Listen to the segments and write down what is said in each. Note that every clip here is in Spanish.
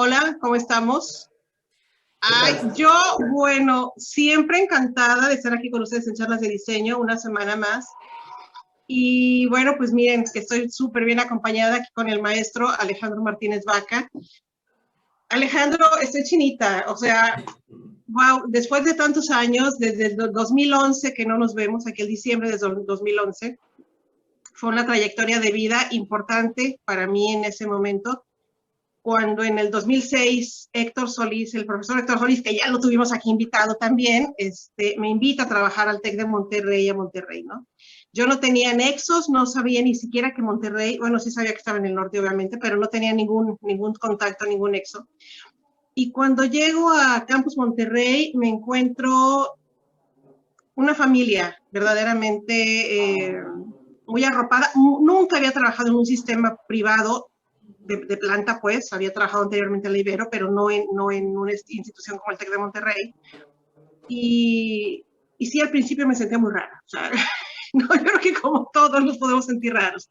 Hola, ¿cómo estamos? ¿Qué Ay, tal? yo, bueno, siempre encantada de estar aquí con ustedes en charlas de diseño, una semana más. Y bueno, pues miren, que estoy súper bien acompañada aquí con el maestro Alejandro Martínez Vaca. Alejandro, estoy chinita, o sea, wow, después de tantos años, desde el 2011 que no nos vemos, aquí el diciembre de 2011, fue una trayectoria de vida importante para mí en ese momento. Cuando en el 2006 Héctor Solís, el profesor Héctor Solís, que ya lo tuvimos aquí invitado también, me invita a trabajar al TEC de Monterrey, a Monterrey, ¿no? Yo no tenía nexos, no sabía ni siquiera que Monterrey, bueno, sí sabía que estaba en el norte, obviamente, pero no tenía ningún contacto, ningún nexo. Y cuando llego a Campus Monterrey, me encuentro una familia verdaderamente muy arropada. Nunca había trabajado en un sistema privado de planta, pues, había trabajado anteriormente en la Ibero, pero no en una institución como el TEC de Monterrey. Y sí, al principio me sentía muy rara. O sea, no, yo creo que como todos nos podemos sentir raros.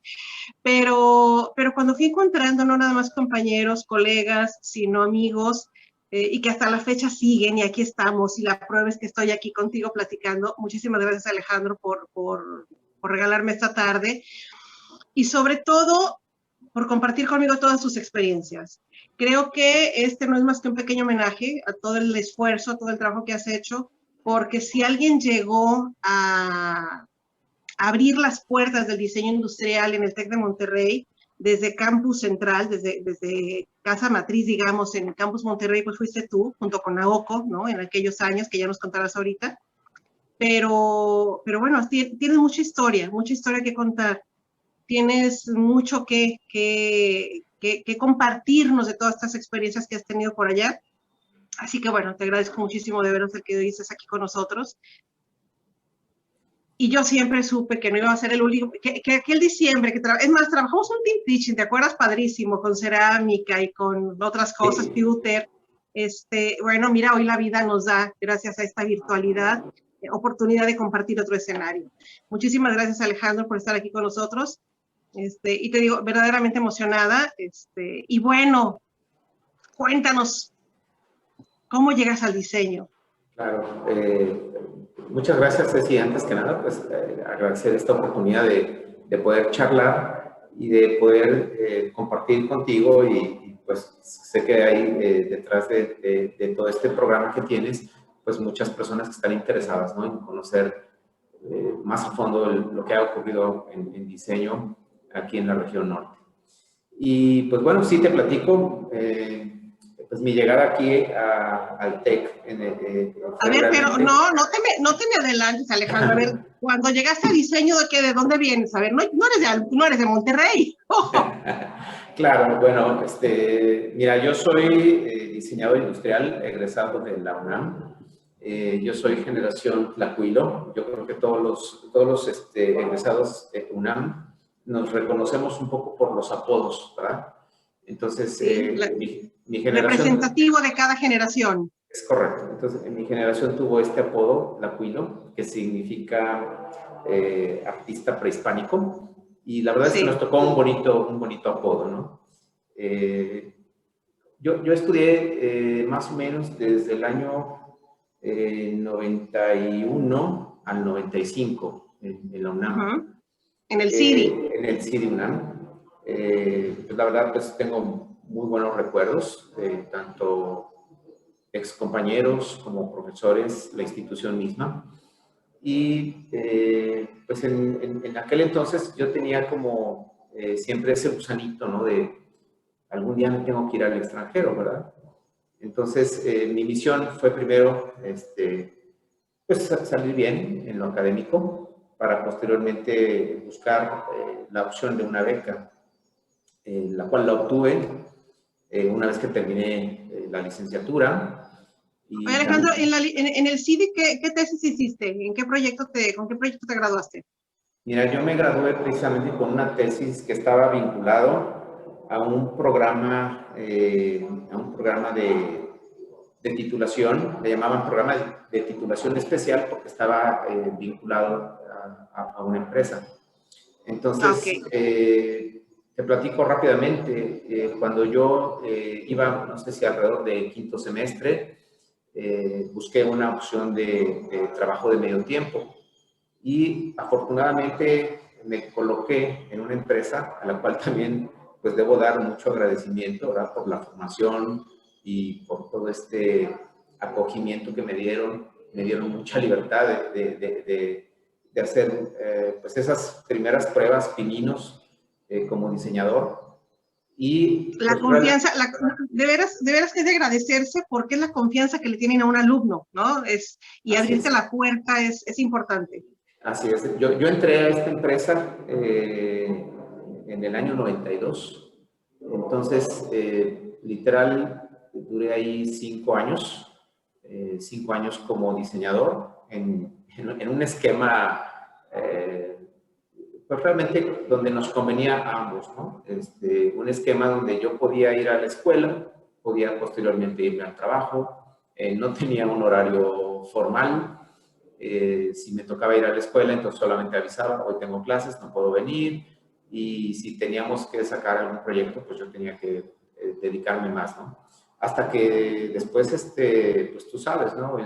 Pero cuando fui encontrando no nada más compañeros, colegas, sino amigos, y que hasta la fecha siguen y aquí estamos, y la prueba es que estoy aquí contigo platicando. Muchísimas gracias, Alejandro, por regalarme esta tarde. Y sobre todo, por compartir conmigo todas sus experiencias. Creo que este no es más que un pequeño homenaje a todo el esfuerzo, a todo el trabajo que has hecho, porque si alguien llegó a abrir las puertas del diseño industrial en el TEC de Monterrey, desde Campus Central, desde Casa Matriz, digamos, en Campus Monterrey, pues fuiste tú, junto con Naoko, ¿no? En aquellos años que ya nos contarás ahorita. Pero bueno, tienes mucha historia que contar. Tienes mucho que compartirnos de todas estas experiencias que has tenido por allá. Así que bueno, te agradezco muchísimo de veros el que dices aquí con nosotros. Y yo siempre supe que no iba a ser el único, que aquel diciembre, es más, trabajamos un team teaching, ¿te acuerdas? Padrísimo, con cerámica y con otras cosas, Sí. Pewter. Bueno, mira, hoy la vida nos da, gracias a esta virtualidad, oportunidad de compartir otro escenario. Muchísimas gracias, Alejandro, por estar aquí con nosotros. Y te digo, verdaderamente emocionada. Y bueno, cuéntanos, ¿cómo llegas al diseño? Claro. Muchas gracias, Ceci. Antes que nada, pues agradecer esta oportunidad de poder charlar y de poder compartir contigo pues sé que hay detrás de todo este programa que tienes, pues muchas personas que están interesadas, ¿no? En conocer más a fondo lo que ha ocurrido en diseño aquí en la región norte. Y pues bueno, sí te platico, pues mi llegada aquí al TEC A fue ver, pero realmente... no te me adelantes, Alejandro. A ver, cuando llegaste a diseño, ¿de dónde vienes? A ver, no eres de Monterrey. Claro, bueno, mira, yo soy diseñador industrial egresado de la UNAM. Yo soy generación Tlacuilo. Yo creo que todos los egresados de UNAM nos reconocemos un poco por los apodos, ¿verdad? Entonces, Sí, mi generación... representativo de cada generación. Es correcto. Entonces, mi generación tuvo este apodo, Tlacuilo, que significa artista prehispánico. Y la verdad es que nos Sí. tocó un bonito apodo, ¿no? Yo estudié más o menos desde el año 91 al 95 en la UNAM. En el CIDI. En el CIDI UNAM. Pues la verdad, pues tengo muy buenos recuerdos, tanto ex compañeros como profesores, la institución misma. Y pues en aquel entonces yo tenía como siempre ese gusanito, ¿no? De algún día me tengo que ir al extranjero, ¿verdad? Entonces mi misión fue primero pues salir bien en lo académico para posteriormente buscar la opción de una beca, la cual la obtuve una vez que terminé la licenciatura. Oye, Y Alejandro, en el CIDI, ¿qué tesis hiciste? ¿Con qué proyecto te graduaste? mira, yo me gradué precisamente con una tesis que estaba vinculado a un programa de titulación, le llamaban programa de titulación especial porque estaba vinculado a una empresa. Ah, ok. Entonces, Te platico rápidamente. Cuando yo iba, no sé si alrededor de quinto semestre, busqué una opción de trabajo de medio tiempo y afortunadamente me coloqué en una empresa a la cual también pues debo dar mucho agradecimiento, ¿verdad? Por la formación y por todo este acogimiento que me dieron mucha libertad de hacer pues esas primeras pruebas, pininos, como diseñador. Y La pues confianza, de veras que es de agradecerse porque es la confianza que le tienen a un alumno, ¿no? Y así abrirte es. la puerta es importante. Así es. Yo entré a esta empresa en el año 92. Entonces, literal, duré ahí 5 años, 5 años como diseñador en un esquema, pues realmente donde nos convenía a ambos, ¿no? Un esquema donde yo podía ir a la escuela, podía posteriormente irme al trabajo, no tenía un horario formal. Si me tocaba ir a la escuela, entonces solamente avisaba, hoy tengo clases, no puedo venir, y si teníamos que sacar algún proyecto, pues yo tenía que dedicarme más, ¿no? Hasta que después, pues tú sabes, ¿no?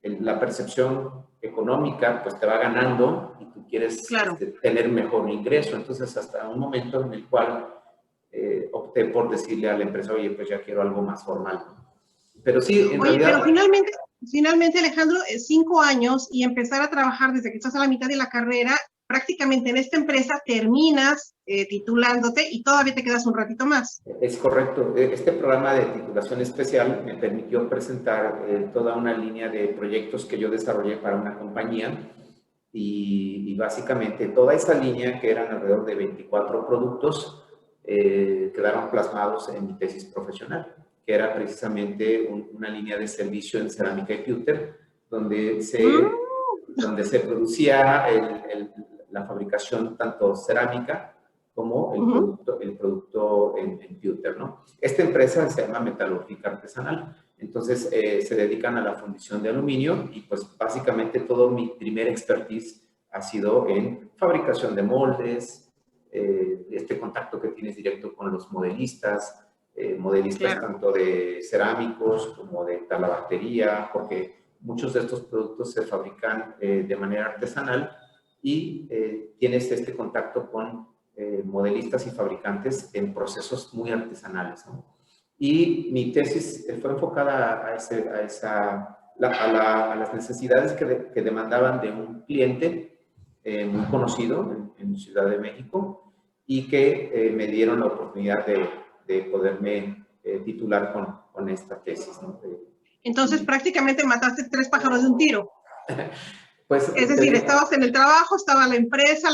La percepción económica, pues te va ganando y tú quieres Claro. tener mejor ingreso. Entonces, hasta un momento en el cual opté por decirle a la empresa, oye, pues ya quiero algo más formal, ¿no? Pero sí, en Oye, pero realidad... finalmente, Alejandro, 5 años y empezar a trabajar desde que estás a la mitad de la carrera, prácticamente en esta empresa terminas titulándote y todavía te quedas un ratito más. Es correcto. Este programa de titulación especial me permitió presentar toda una línea de proyectos que yo desarrollé para una compañía y básicamente toda esa línea, que eran alrededor de 24 productos, quedaron plasmados en mi tesis profesional, que era precisamente una línea de servicio en cerámica y pewter, donde se producía la fabricación tanto cerámica como el producto en pewter, ¿no? Esta empresa se llama Metalúrgica Artesanal. Entonces, se dedican a la fundición de aluminio y pues básicamente todo mi primer expertise ha sido en fabricación de moldes, este contacto que tienes directo con los modelistas, modelistas Claro. tanto de cerámicos como de talabartería, porque muchos de estos productos se fabrican de manera artesanal y tienes este contacto con modelistas y fabricantes en procesos muy artesanales, ¿no? Y mi tesis fue enfocada a las necesidades que demandaban de un cliente muy conocido en Ciudad de México y que me dieron la oportunidad de poderme titular con esta tesis, ¿no? Entonces, prácticamente mataste 3 pájaros de un tiro. Pues, Es decir, estabas en el trabajo, estaba la empresa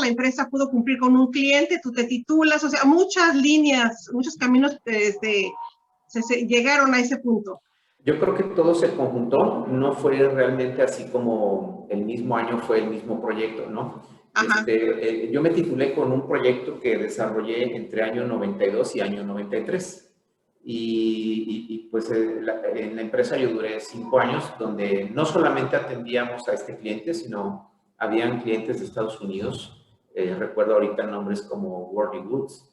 pudo cumplir con un cliente, tú te titulas, o sea, muchas líneas, muchos caminos llegaron a ese punto. yo creo que todo se conjuntó, no fue realmente así como el mismo año fue el mismo proyecto, ¿no? Ajá. Yo me titulé con un proyecto que desarrollé entre año 92 y año 93. Y pues en la empresa yo duré 5 años, donde no solamente atendíamos a este cliente, sino habían clientes de Estados Unidos. Recuerdo ahorita nombres como Worldly Goods.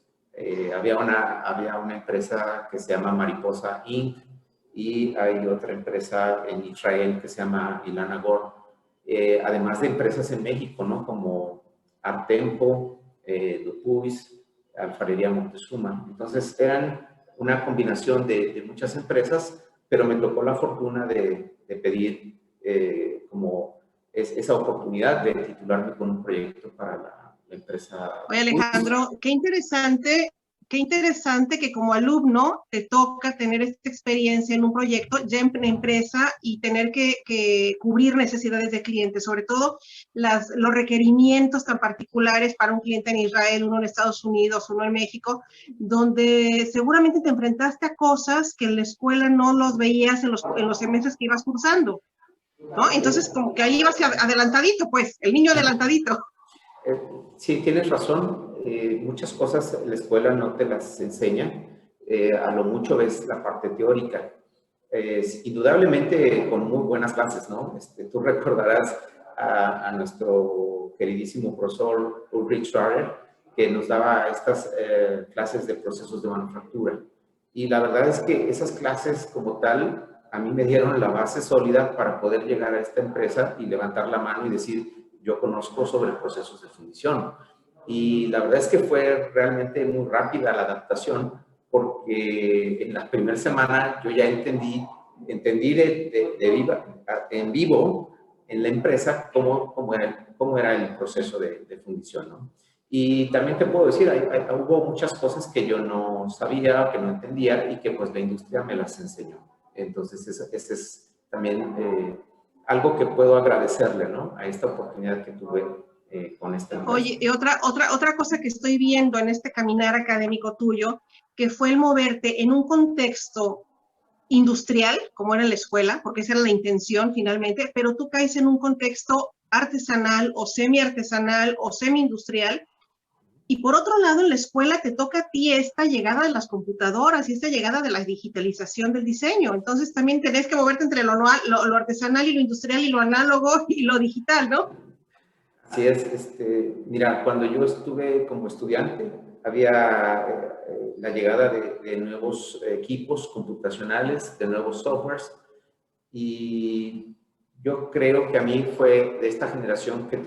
Había una empresa que se llama Mariposa Inc. Y hay otra empresa en Israel que se llama Ilana Gore. Además de empresas en México, ¿no? Como Artempo, Dupuis, Alfarería Montezuma. Entonces eran una combinación de muchas empresas, pero me tocó la fortuna de pedir como esa oportunidad de titularme con un proyecto para la empresa. Oye, Alejandro, qué interesante que como alumno te toca tener esta experiencia en un proyecto ya en empresa y tener que cubrir necesidades de clientes, sobre todo los requerimientos tan particulares para un cliente en Israel, uno en Estados Unidos, uno en México, donde seguramente te enfrentaste a cosas que en la escuela no los veías en los semestres que ibas cursando, ¿no? Entonces, como que ahí ibas adelantadito, pues, el niño adelantadito. Sí, tienes razón. Muchas cosas la escuela no te las enseña. A lo mucho ves la parte teórica. Indudablemente con muy buenas bases, ¿no? Tú recordarás a nuestro queridísimo profesor Ulrich Schwarer, que nos daba estas clases de procesos de manufactura. Y la verdad es que esas clases como tal, a mí me dieron la base sólida para poder llegar a esta empresa y levantar la mano y decir, yo conozco sobre procesos de fundición. Y la verdad es que fue realmente muy rápida la adaptación, porque en la primera semana yo ya entendí en vivo en la empresa cómo era el proceso de fundición, ¿no? Y también te puedo decir, hubo muchas cosas que yo no sabía, que no entendía y que pues la industria me las enseñó. Entonces, ese es también algo que puedo agradecerle, ¿no? A esta oportunidad que tuve con esta empresa. Oye, y otra cosa que estoy viendo en este caminar académico tuyo, que fue el moverte en un contexto industrial, como era la escuela, porque esa era la intención finalmente, pero tú caes en un contexto artesanal o semi-artesanal o semi-industrial. Y por otro lado, en la escuela te toca a ti esta llegada de las computadoras y esta llegada de la digitalización del diseño. Entonces también tenés que moverte entre lo artesanal y lo industrial y lo análogo y lo digital, ¿no? Así es. Mira, cuando yo estuve como estudiante, había la llegada de nuevos equipos computacionales, de nuevos softwares, y yo creo que a mí fue de esta generación que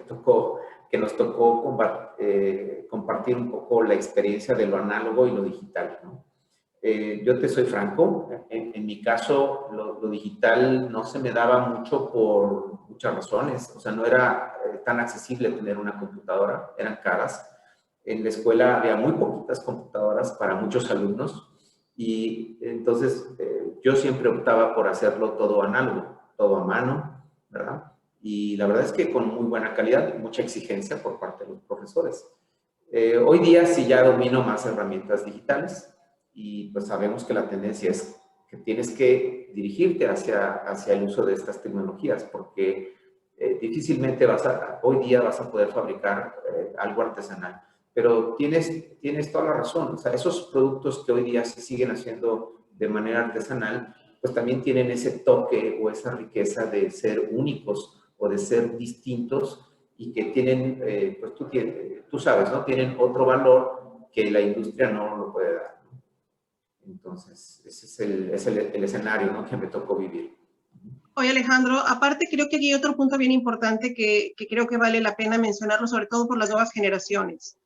nos tocó compartir un poco la experiencia de lo análogo y lo digital, ¿no? Yo te soy franco, en mi caso lo digital no se me daba mucho por muchas razones, o sea, no era tan accesible tener una computadora, eran caras. En la escuela había muy poquitas computadoras para muchos alumnos y entonces yo siempre optaba por hacerlo todo análogo, todo a mano, ¿verdad? Y la verdad es que con muy buena calidad y mucha exigencia por parte de los profesores. Hoy día sí ya domino más herramientas digitales y pues sabemos que la tendencia es que tienes que dirigirte hacia el uso de estas tecnologías porque difícilmente hoy día vas a poder fabricar algo artesanal. Pero tienes toda la razón, o sea, esos productos que hoy día se siguen haciendo de manera artesanal, pues también tienen ese toque o esa riqueza de ser únicos o de ser distintos y que tienen, pues tú sabes, ¿no? Tienen otro valor que la industria no lo puede dar, ¿no? Entonces, ese es el escenario, ¿no? Que me tocó vivir. Oye, Alejandro, aparte creo que hay otro punto bien importante que creo que vale la pena mencionarlo, sobre todo por las nuevas generaciones.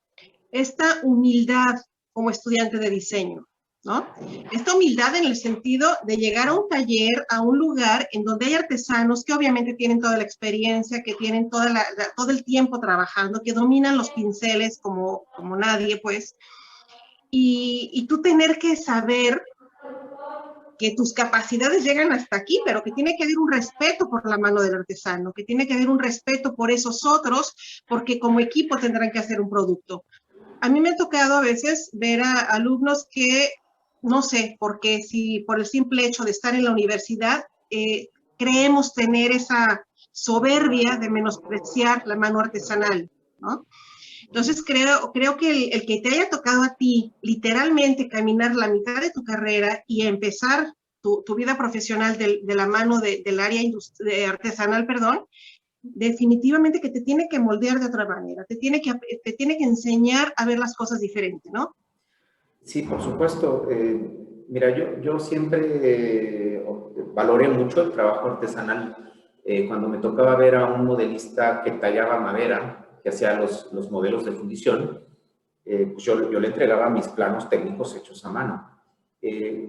Esta humildad como estudiante de diseño, ¿no? Esta humildad en el sentido de llegar a un taller, a un lugar en donde hay artesanos que obviamente tienen toda la experiencia, que tienen todo el tiempo trabajando, que dominan los pinceles como nadie, pues, y tú tener que saber que tus capacidades llegan hasta aquí, pero que tiene que haber un respeto por la mano del artesano, que tiene que haber un respeto por esos otros, porque como equipo tendrán que hacer un producto. A mí me ha tocado a veces ver a alumnos que, no sé, porque si por el simple hecho de estar en la universidad, creemos tener esa soberbia de menospreciar la mano artesanal, ¿no? Entonces creo que el que te haya tocado a ti literalmente caminar la mitad de tu carrera y empezar tu vida profesional de la mano del área artesanal, perdón, definitivamente que te tiene que moldear de otra manera, te tiene que enseñar a ver las cosas diferente, ¿no? Sí, por supuesto. Mira, yo siempre valoré mucho el trabajo artesanal. Cuando me tocaba ver a un modelista que tallaba madera, que hacía los modelos de fundición, pues yo le entregaba mis planos técnicos hechos a mano.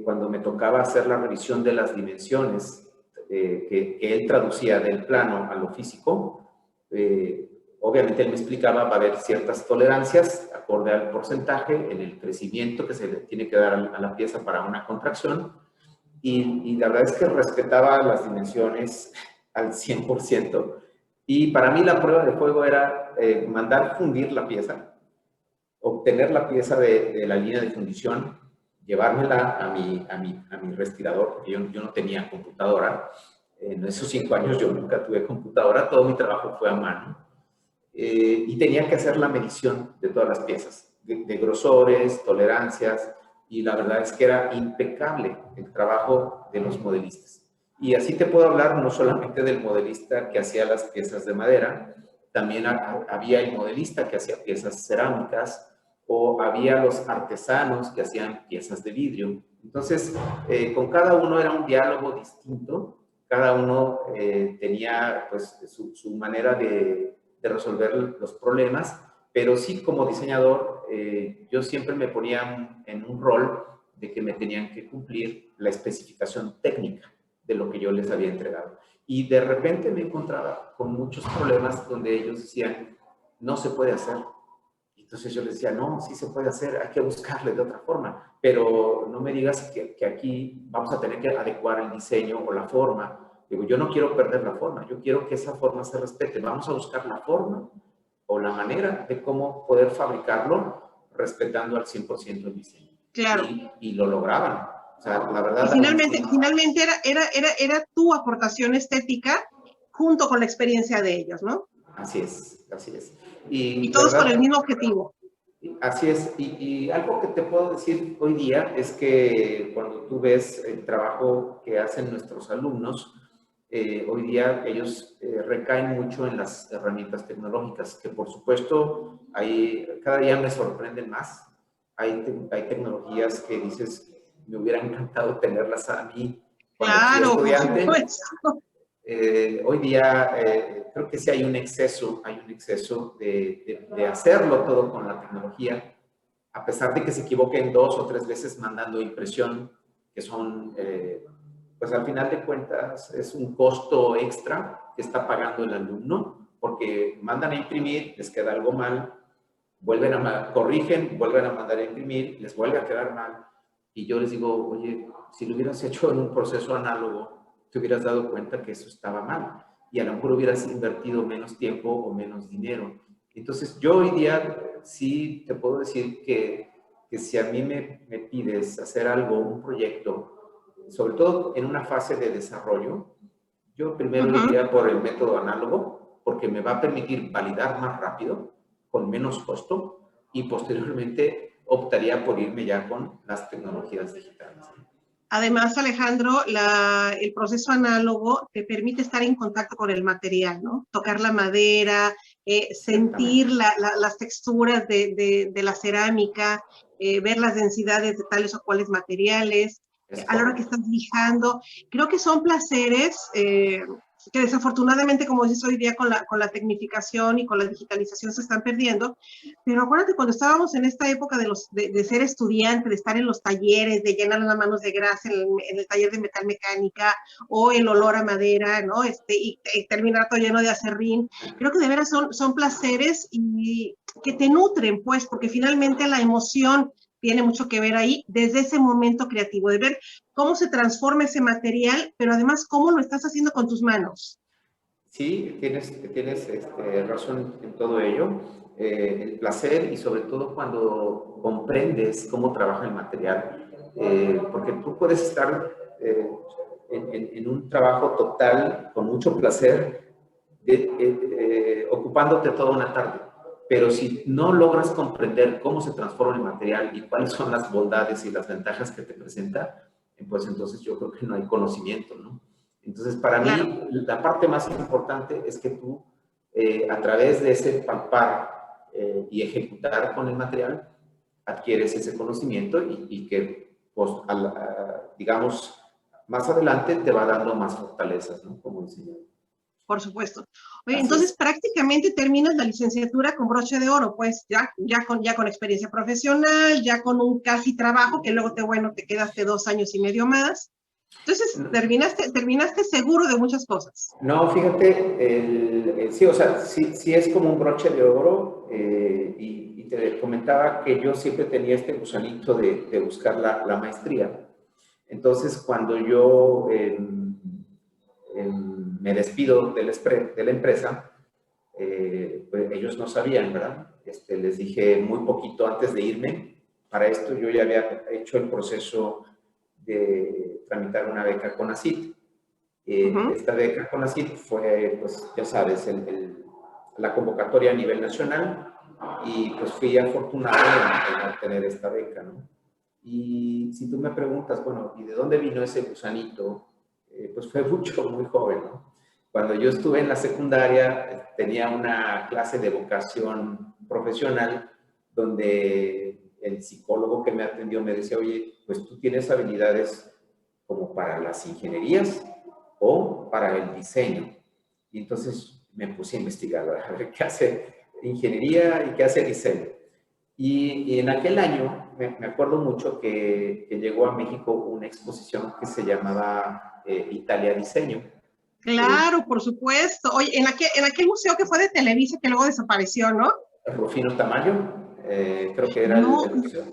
Cuando me tocaba hacer la revisión de las dimensiones, que él traducía del plano a lo físico, obviamente él me explicaba, va a haber ciertas tolerancias acorde al porcentaje en el crecimiento que se le tiene que dar a la pieza para una contracción, y la verdad es que respetaba las dimensiones al 100%. Y para mí la prueba de fuego era mandar fundir la pieza, obtener la pieza de la línea de fundición, llevármela a mi respirador, porque yo no tenía computadora. En esos 5 años yo nunca tuve computadora, todo mi trabajo fue a mano. Y tenía que hacer la medición de todas las piezas, de grosores, tolerancias, y la verdad es que era impecable el trabajo de los modelistas. Y así te puedo hablar no solamente del modelista que hacía las piezas de madera, también había el modelista que hacía piezas cerámicas, o había los artesanos que hacían piezas de vidrio. Entonces, con cada uno era un diálogo distinto, cada uno tenía pues su manera de resolver los problemas, pero sí como diseñador yo siempre me ponía en un rol de que me tenían que cumplir la especificación técnica de lo que yo les había entregado. Y de repente me encontraba con muchos problemas donde ellos decían, no se puede hacer. Entonces yo les decía, no, sí se puede hacer, hay que buscarle de otra forma, pero no me digas que aquí vamos a tener que adecuar el diseño o la forma. Digo, yo no quiero perder la forma, yo quiero que esa forma se respete. Vamos a buscar la forma o la manera de cómo poder fabricarlo respetando al 100% el diseño. Claro. Y lo lograban. O sea, la verdad... Y finalmente era tu aportación estética junto con la experiencia de ellos, ¿no? Así es, así es. Y todos verdad, con el mismo objetivo. Así es. Y algo que te puedo decir hoy día es que cuando tú ves el trabajo que hacen nuestros alumnos, hoy día ellos recaen mucho en las herramientas tecnológicas, que por supuesto cada día me sorprenden más. Hay tecnologías que dices, me hubiera encantado tenerlas a mí cuando fui Claro, por estudiante. supuesto. Hoy día creo que sí hay un exceso de hacerlo todo con la tecnología, a pesar de que se equivoquen 2 o 3 veces mandando impresión, que son, pues al final de cuentas, es un costo extra que está pagando el alumno, porque mandan a imprimir, les queda algo mal, corrigen, vuelven a mandar a imprimir, les vuelve a quedar mal, y yo les digo, oye, si lo hubieras hecho en un proceso análogo, te hubieras dado cuenta que eso estaba mal y a lo mejor hubieras invertido menos tiempo o menos dinero. Entonces, yo hoy día sí te puedo decir que si a mí me pides hacer algo, un proyecto, sobre todo en una fase de desarrollo, yo primero iría por el método análogo porque me va a permitir validar más rápido, con menos costo, y posteriormente optaría por irme ya con las tecnologías digitales. Además, Alejandro, el proceso análogo te permite estar en contacto con el material, ¿no? Tocar la madera, sentir las texturas de la cerámica, ver las densidades de tales o cuales materiales, a la hora que estás lijando. Creo que son placeres que desafortunadamente, como dices hoy día, con la tecnificación y con la digitalización se están perdiendo. Pero acuérdate, cuando estábamos en esta época de ser estudiante, de estar en los talleres, de llenar las manos de grasa en el taller de metalmecánica, o el olor a madera, ¿no? Y terminar todo lleno de acerrín. Creo que de veras son placeres y que te nutren, pues, porque finalmente la emoción tiene mucho que ver ahí, desde ese momento creativo, de ver cómo se transforma ese material, pero además cómo lo estás haciendo con tus manos. Sí, tienes razón en todo ello. El placer y sobre todo cuando comprendes cómo trabaja el material, porque tú puedes estar en un trabajo total, con mucho placer, ocupándote toda una tarde. Pero si no logras comprender cómo se transforma el material y cuáles son las bondades y las ventajas que te presenta, pues entonces yo creo que no hay conocimiento, ¿no? Entonces, para mí, la parte más importante es que tú, a través de ese palpar y ejecutar con el material, adquieres ese conocimiento y que, pues, digamos, más adelante te va dando más fortalezas, ¿no? Como diseñador. Por supuesto. Oye, entonces prácticamente terminas la licenciatura con broche de oro, pues ya con experiencia profesional, ya con un casi trabajo, que luego te quedaste 2 años y medio más. Entonces, terminaste seguro de muchas cosas. No, fíjate, sí, o sea, sí es como un broche de oro y te comentaba que yo siempre tenía este gusanito de buscar la maestría. Entonces, cuando yo me despido de la empresa, pues ellos no sabían, ¿verdad? Les dije muy poquito antes de irme. Para esto yo ya había hecho el proceso de tramitar una beca CONACYT. Esta beca CONACYT fue, pues ya sabes, la convocatoria a nivel nacional y pues fui afortunado en obtener esta beca, ¿no? Y si tú me preguntas, bueno, ¿y de dónde vino ese gusanito? Pues fue muy joven, ¿no? Cuando yo estuve en la secundaria tenía una clase de vocación profesional donde el psicólogo que me atendió me decía, oye, pues tú tienes habilidades como para las ingenierías o para el diseño. Y entonces me puse a investigar, a ver qué hace ingeniería y qué hace diseño. Y en aquel año me acuerdo mucho que llegó a México una exposición que se llamaba Italia Diseño. Claro, por supuesto. Oye, en aquel museo que fue de Televisa que luego desapareció, ¿no? Rufino Tamayo, creo que era No, el museo.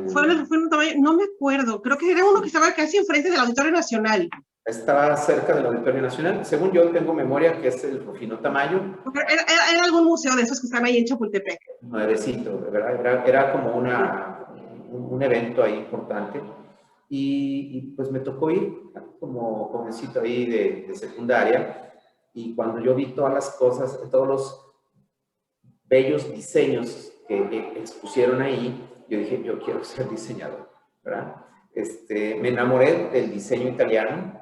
fue un tamaño, no me acuerdo. Creo que era uno que estaba casi enfrente del Auditorio Nacional. Estaba cerca del Auditorio Nacional. Según yo tengo memoria que es el Rufino Tamayo. Era algún museo de esos que están ahí en Chapultepec. Nuevecito, ¿verdad? Era como un evento ahí importante. Y pues me tocó ir como jovencito ahí de secundaria. Y cuando yo vi todas las cosas, todos los bellos diseños que expusieron ahí, yo dije, yo quiero ser diseñador, ¿verdad? Me enamoré del diseño italiano.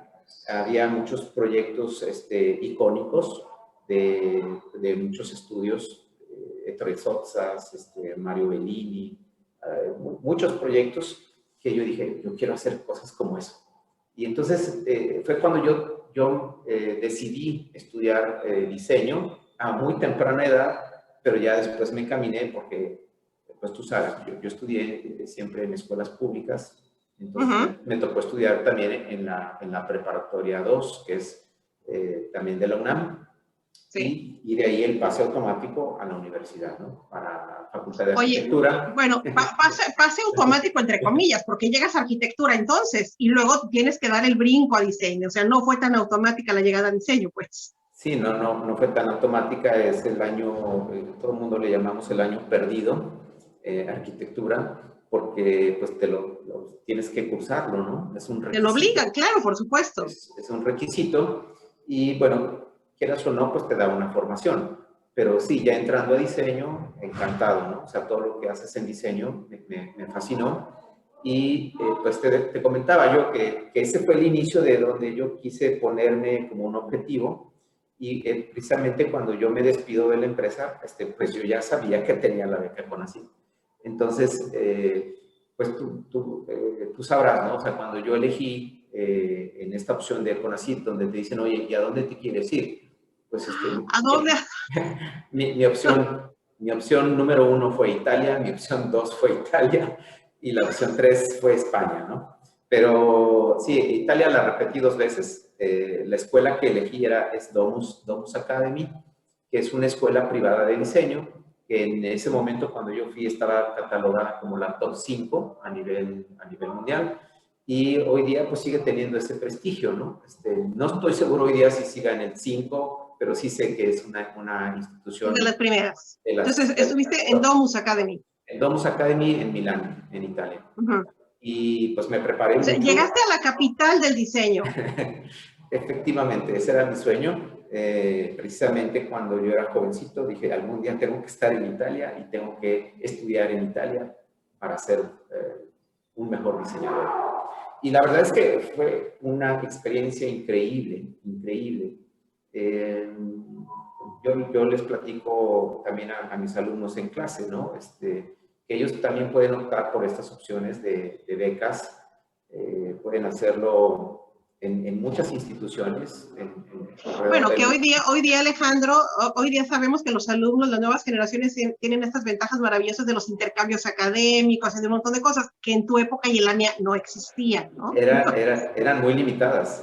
Había muchos proyectos icónicos de muchos estudios, Ettore Sottsass, Mario Bellini, muchos proyectos que yo dije, yo quiero hacer cosas como eso. Y entonces fue cuando yo decidí estudiar diseño a muy temprana edad, pero ya después me encaminé porque, pues tú sabes, yo estudié siempre en escuelas públicas. Entonces me tocó estudiar también en la preparatoria 2, que es también de la UNAM. Sí. Y de ahí el pase automático a la universidad, ¿no? Para Facultad de Arquitectura. Oye, bueno, pase automático entre comillas, porque llegas a arquitectura entonces y luego tienes que dar el brinco a diseño. O sea, no fue tan automática la llegada a diseño, pues. Sí, no fue tan automática. Es el año, todo el mundo le llamamos el año perdido, arquitectura, porque pues tienes que cursarlo, ¿no? Es un requisito. Te lo obligan, claro, por supuesto. Es un requisito y bueno, quieras o no, pues te da una formación. Pero sí, ya entrando a diseño, encantado, ¿no? O sea, todo lo que haces en diseño me fascinó. Y pues te comentaba yo que ese fue el inicio de donde yo quise ponerme como un objetivo. Y precisamente cuando yo me despido de la empresa, pues yo ya sabía que tenía la beca CONACYT. Entonces, pues tú sabrás, ¿no? O sea, cuando yo elegí en esta opción de CONACYT, donde te dicen, oye, ¿y a dónde te quieres ir? Pues ¿a dónde? mi opción número 1 fue Italia, mi opción 2 fue Italia y la opción 3 fue España, ¿no? Pero sí, Italia la repetí 2 veces. La escuela que elegí es Domus Academy, que es una escuela privada de diseño, que en ese momento cuando yo fui estaba catalogada como la top 5 a nivel mundial. Y hoy día pues sigue teniendo ese prestigio, ¿no? No estoy seguro hoy día si siga en el 5, pero sí sé que es una institución. De las primeras. Entonces, estuviste en Domus Academy. En Domus Academy en Milán, en Italia. Y pues me preparé mucho. Llegaste a la capital del diseño. Efectivamente, ese era mi sueño. Precisamente cuando yo era jovencito dije, algún día tengo que estar en Italia y tengo que estudiar en Italia para ser un mejor diseñador. Y la verdad es que fue una experiencia increíble, increíble. Yo les platico también a mis alumnos en clase, ¿no? Que ellos también pueden optar por estas opciones de becas. Pueden hacerlo en muchas instituciones. Bueno, que hoy día, Alejandro, hoy día sabemos que los alumnos, las nuevas generaciones tienen estas ventajas maravillosas de los intercambios académicos, de un montón de cosas que en tu época y en la mía no existían, ¿no? Eran muy limitadas,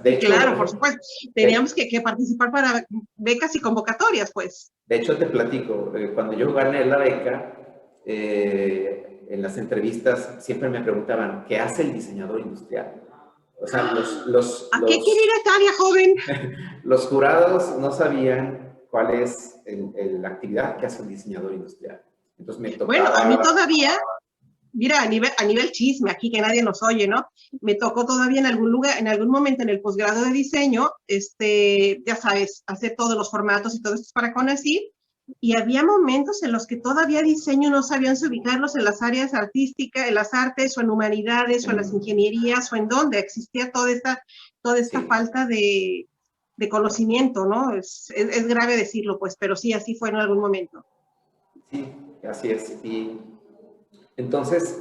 De hecho, claro, por supuesto. Teníamos que participar para becas y convocatorias, pues. De hecho, te platico, cuando yo gané la beca, en las entrevistas siempre me preguntaban, ¿qué hace el diseñador industrial? O sea, ¿A qué quiere ir a Italia, joven? Los jurados no sabían cuál es la actividad que hace un diseñador industrial. Entonces me tocaba... Bueno, a mí todavía, mira, a nivel chisme, aquí que nadie nos oye, ¿no? Me tocó todavía en algún lugar, en algún momento en el posgrado de diseño, ya sabes, hacer todos los formatos y todo esto para CONACYT, y había momentos en los que todavía diseño no sabían si ubicarlos en las áreas artísticas, en las artes, o en humanidades, o en las ingenierías, o en donde existía toda esta falta de conocimiento, ¿no? Es grave decirlo, pues, pero sí, así fue en algún momento. Sí, así es. Y entonces,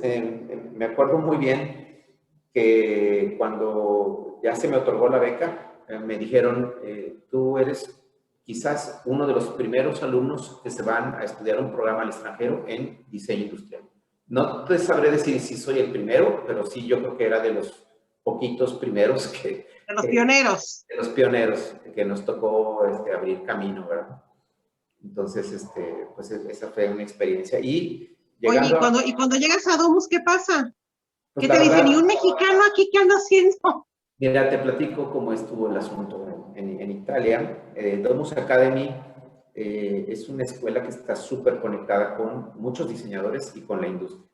me acuerdo muy bien que cuando ya se me otorgó la beca, me dijeron, tú eres quizás uno de los primeros alumnos que se van a estudiar un programa al extranjero en diseño industrial. No te sabré decir si soy el primero, pero sí yo creo que era de los poquitos primeros De los pioneros. de los pioneros que nos tocó abrir camino, ¿verdad? Entonces, pues esa fue una experiencia. Y Oye, llegando y cuando llegas a Domus, ¿qué pasa? pues ¿Qué la te dicen? ¿Y verdad, un mexicano aquí qué anda haciendo? mira, te platico cómo estuvo el asunto en Italia. Domus Academy es una escuela que está súper conectada con muchos diseñadores y con la industria.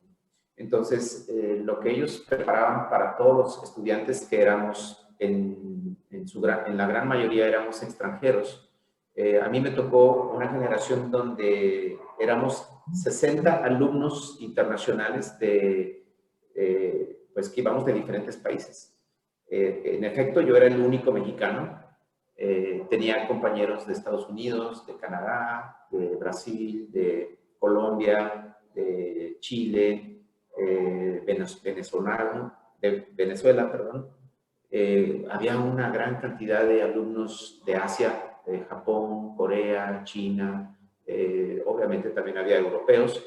Entonces, lo que ellos preparaban para todos los estudiantes que éramos, en la gran mayoría éramos extranjeros. A mí me tocó una generación donde éramos 60 alumnos internacionales pues que íbamos de diferentes países. En efecto, yo era el único mexicano. Tenía compañeros de Estados Unidos, de Canadá, de Brasil, de Colombia, de Chile, de Venezuela, perdón. Había una gran cantidad de alumnos de Asia, de Japón, Corea, China, obviamente también había europeos.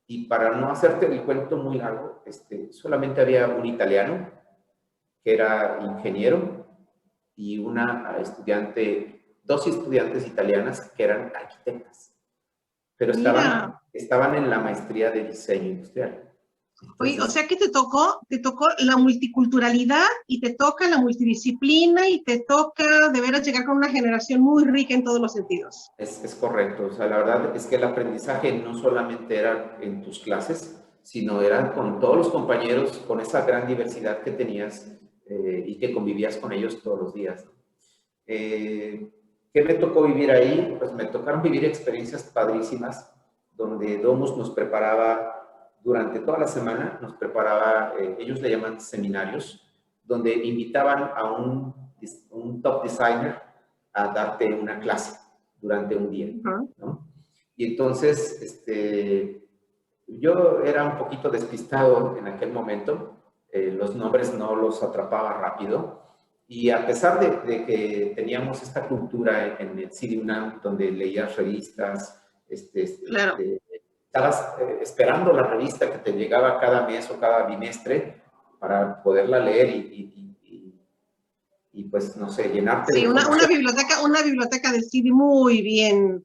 Y para no hacerte el cuento muy largo, solamente había un italiano que era ingeniero y dos estudiantes italianas que eran arquitectas, pero Mira, estaban en la maestría de diseño industrial. oye, o Entonces, sea que te tocó la multiculturalidad y te toca la multidisciplina y te toca de veras llegar con una generación muy rica en todos los sentidos. es correcto. O sea, la verdad es que el aprendizaje no solamente era en tus clases, sino era con todos los compañeros, con esa gran diversidad que tenías y que convivías con ellos todos los días. ¿Qué me tocó vivir ahí? Pues me tocaron vivir experiencias padrísimas, donde Domus nos preparaba durante toda la semana, ellos le llaman seminarios, donde invitaban a un top designer a darte una clase durante un día, ¿no? Y entonces, yo era un poquito despistado en aquel momento, los nombres no los atrapaba rápido, y a pesar de que teníamos esta cultura en el CIDI-UNAM, donde leías revistas, Claro. estabas esperando la revista que te llegaba cada mes o cada bimestre para poderla leer y pues, no sé, llenarte de Sí, información. una biblioteca de CD muy bien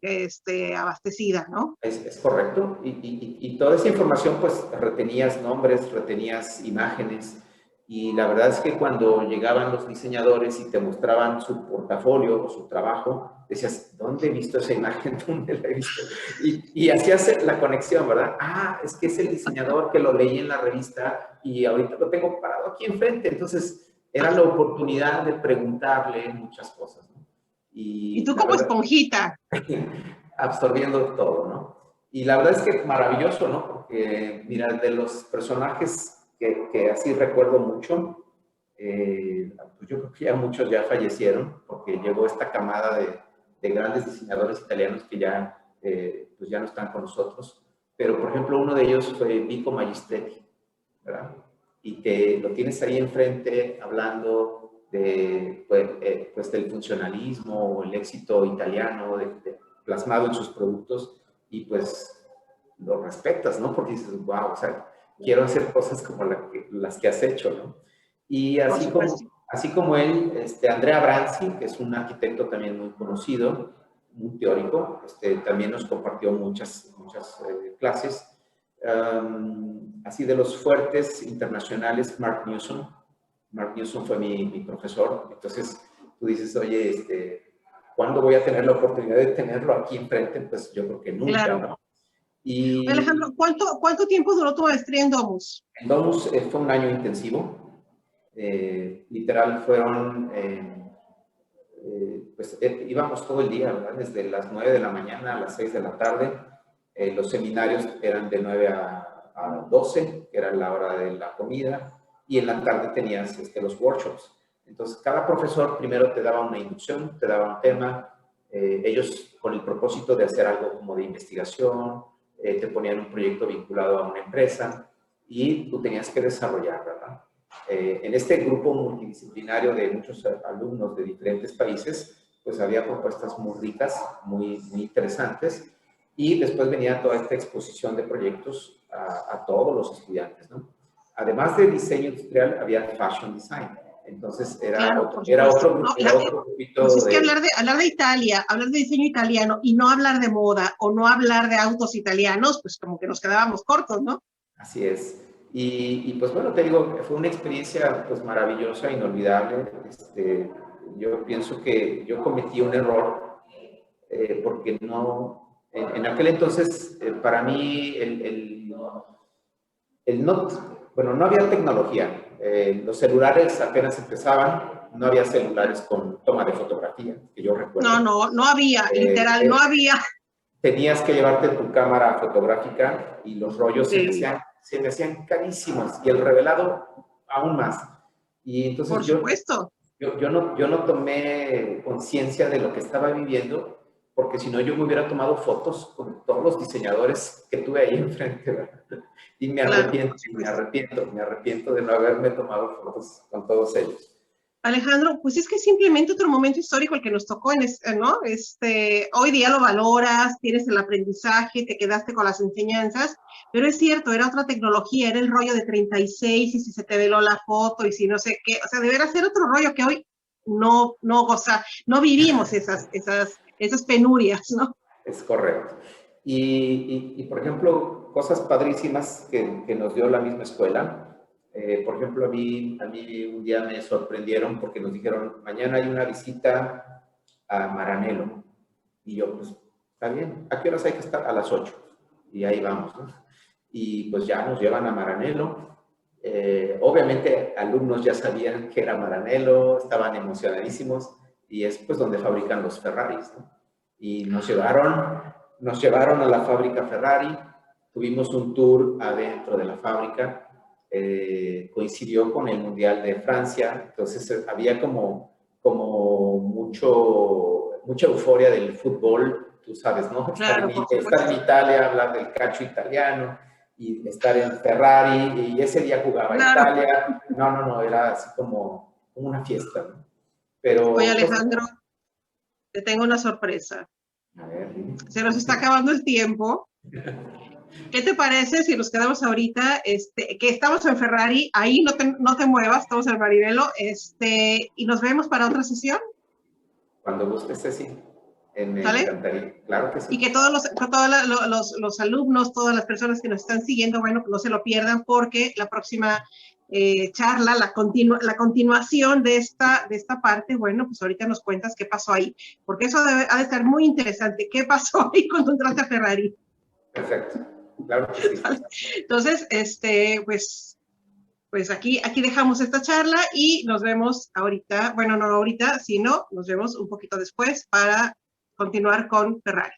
abastecida, ¿no? Es correcto. Y toda esa información, pues, retenías nombres, retenías imágenes. Y la verdad es que cuando llegaban los diseñadores y te mostraban su portafolio o su trabajo, decías, ¿dónde he visto esa imagen? ¿Dónde la he visto? Y hacías la conexión, ¿verdad? Ah, es que es el diseñador que lo leí en la revista y ahorita lo tengo parado aquí enfrente. Entonces, era la oportunidad de preguntarle muchas cosas, ¿no? Y Y tú la como verdad, esponjita. absorbiendo todo, ¿no? Y la verdad es que maravilloso, ¿no? Porque, mira, de los personajes que así recuerdo mucho, pues yo creo que ya muchos ya fallecieron, porque llegó esta camada de grandes diseñadores italianos que ya, pues ya no están con nosotros. Pero, por ejemplo, uno de ellos fue Vico Magistretti, ¿verdad? Y que lo tienes ahí enfrente hablando pues del funcionalismo o el éxito italiano plasmado en sus productos y pues lo respetas, ¿no? Porque dices, wow, o sea, quiero hacer cosas como las que has hecho, ¿no? Y Por supuesto. así como él, Andrea Branzi, que es un arquitecto también muy conocido, muy teórico, también nos compartió muchas clases. Así de los fuertes internacionales, Mark Newson. Mark Newson fue mi profesor. Entonces, tú dices, oye, ¿cuándo voy a tener la oportunidad de tenerlo aquí enfrente? Pues yo creo que nunca, Claro. ¿no? Oye, Y Alejandro, ¿cuánto tiempo duró tu maestría en Domus? en Domus fue un año intensivo. Literal fueron, pues íbamos todo el día, ¿verdad? Desde las 9 de la mañana a las 6 de la tarde. Los seminarios eran de 9 a 12, que era la hora de la comida, y en la tarde tenías los workshops. Entonces, cada profesor primero te daba una inducción, te daba un tema, ellos con el propósito de hacer algo como de investigación, te ponían un proyecto vinculado a una empresa y tú tenías que desarrollar, ¿verdad? En este grupo multidisciplinario de muchos alumnos de diferentes países, pues había propuestas muy ricas, muy interesantes, y después venía toda esta exposición de proyectos a todos los estudiantes, ¿no? Además de diseño industrial, había fashion design. Entonces Claro, era otro grupito pues es que hablar de Italia, hablar de diseño italiano y no hablar de moda o no hablar de autos italianos, pues como que nos quedábamos cortos, ¿no? Así es. Y pues bueno, te digo, fue una experiencia pues maravillosa, inolvidable. Yo pienso que yo cometí un error porque no, en aquel entonces para mí no había tecnología. Los celulares apenas empezaban, no había celulares con toma de fotografía, que yo recuerdo. No había, literal, no había. Tenías que llevarte tu cámara fotográfica y los rollos se me hacían carísimos y el revelado aún más. Y entonces por supuesto. Yo no tomé conciencia de lo que estaba viviendo, porque si no yo me hubiera tomado fotos con todos los diseñadores que tuve ahí enfrente, ¿verdad? Y me arrepiento de no haberme tomado fotos con todos ellos. Alejandro, pues es que es simplemente otro momento histórico el que nos tocó, ¿no? Hoy día lo valoras, tienes el aprendizaje, te quedaste con las enseñanzas, pero es cierto, era otra tecnología, era el rollo de 36 y si se te veló la foto y si no sé qué, o sea, debería ser otro rollo que hoy no vivimos esas penurias, ¿no? Es correcto. Y por ejemplo, cosas padrísimas que nos dio la misma escuela. Por ejemplo, a mí un día me sorprendieron porque nos dijeron, mañana hay una visita a Maranello. Y yo, pues, está bien, ¿a qué horas hay que estar? A las 8. Y ahí vamos, ¿no? Y pues ya nos llevan a Maranello. Obviamente, alumnos ya sabían que era Maranello, estaban emocionadísimos, y es pues donde fabrican los Ferraris, ¿no? Y nos llevaron a la fábrica Ferrari, tuvimos un tour adentro de la fábrica, coincidió con el Mundial de Francia, entonces había como mucha euforia del fútbol, tú sabes, ¿no? Claro, estar en Italia, hablar del calcio italiano, y estar en Ferrari, y ese día jugaba Italia. No, era así como una fiesta, ¿no? Pero, oye, Alejandro, te tengo una sorpresa. A ver, dime. Se nos está acabando el tiempo. ¿Qué te parece si nos quedamos ahorita, que estamos en Ferrari, ahí no te muevas, estamos en Maribelo, y nos vemos para otra sesión? Cuando gustes, Ceci. Me ¿Sale? encantaría, claro que sí. Y que todos los alumnos, todas las personas que nos están siguiendo, bueno, no se lo pierdan porque la próxima charla, la continuación de esta parte, bueno, pues ahorita nos cuentas qué pasó ahí, porque eso ha de estar muy interesante. ¿Qué pasó ahí cuando entraste a Ferrari? Perfecto, claro que sí. Entonces, pues aquí dejamos esta charla y nos vemos ahorita, bueno, no ahorita, sino nos vemos un poquito después para continuar con Ferrari.